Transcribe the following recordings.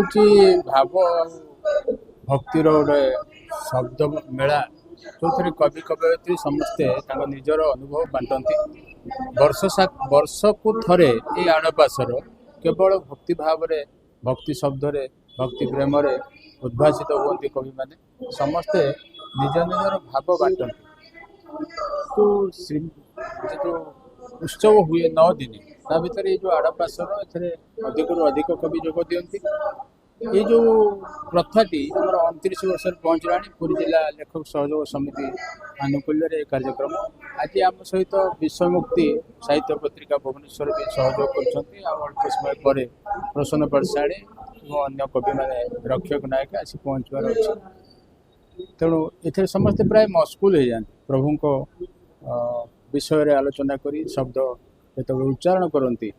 हूँ भाव भक्तिर गोटे शब्द मेला जो थे कवि कवयित्री समस्ते निजर अनुभव बांटती वर्ष को थरे ये आड़पासर केवल भक्ति भाव भक्ति शब्द भक्ति प्रेम उद्भासित हुए कवि माने समस्ते निज निजर भाव बांटती तो जो उत्सव हुए 9 दिन ता भर ये जो आड़पासर अधिक अधिक कवि जोग दिखती ये जो प्रथाटी आम 29 वर्ष पहुँचला पुरी जिला लेखक सहयोग समिति आनुकूल्य कार्यक्रम आज आम सहित विश्वमुक्ति साहित्य पत्रिका भुवनेश्वर भी सहयोग कर समय पर प्रसन्न पाठशाणी और अन्य कवि मैंने रक्षक नायक आसी पहुँचवार अच्छे तेणु ये समस्ते प्राय मस्कुल हो जाते प्रभु को विषय आलोचना करी शब्द जो उच्चारण करती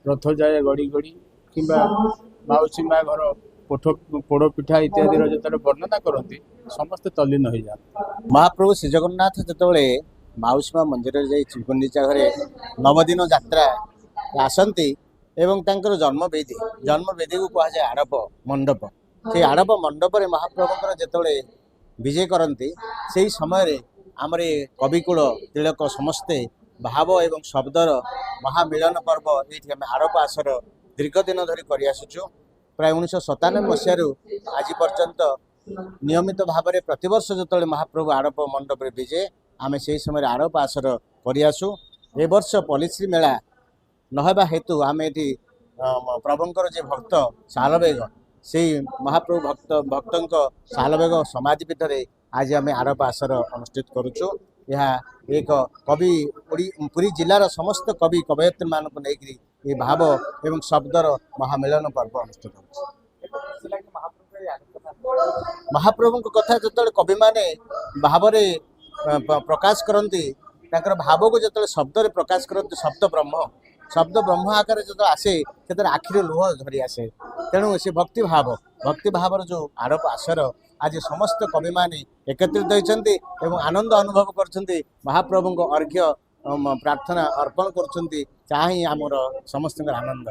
रथ जाए गड़ी गड़ी कि माउसी माँ घर पोड़ पिठा इत्यादि जो वर्णना करती समस्ते तल्लीन हो जाते। महाप्रभु श्री जगन्नाथ जिते माउसी माँ मंदिर जा गुंडीचा घरे 9 दिन यात्रा आसती एवं तांकर जन्मवेदी को कह जाए आड़प मंडप से आड़प मंडप महाप्रभुଙ୍କର ଯେତେବେଳେ विजय करती से समय आमर कविकुल तिलक समस्ते भाव एवं शब्दर महामिलन पर्व ये आम आड़प आसर दीर्घ दिन धरी कर आसुचु प्राय 1997 मसीह आज पर्यंत नियमित भाव में प्रतिवर्ष जो महाप्रभु आड़प मंडप विजय आम से समय आड़प आसर करसु ए वर्ष पलिश्री मेला नहबा हेतु आम ये प्रभुंकर जे भक्त सालबेग से महाप्रभु भक्त सालबेग समाधि पीठ में आज आम आड़प आसर अनुष्ठित करुचु यह एक कवि पुरी जिलार समस्त कवि कवयित्री मानक नहीं ये भाव एवं शब्दर महामिलन पर्व अनुष्ठित होता महाप्रभु कथा जो कवि माने भाव प्रकाश करती भाव को जो शब्द प्रकाश करते शब्द ब्रह्म आकार जो आसे से आखिर लुह धरी आसे तेणु से भक्ति भाव जो आड़प आसर आज समस्त कवि माने एकत्रित होती आनंद अनुभव कर महाप्रभु को अर्घ्य प्रार्थना अर्पण कर आमर समस्त आनंद।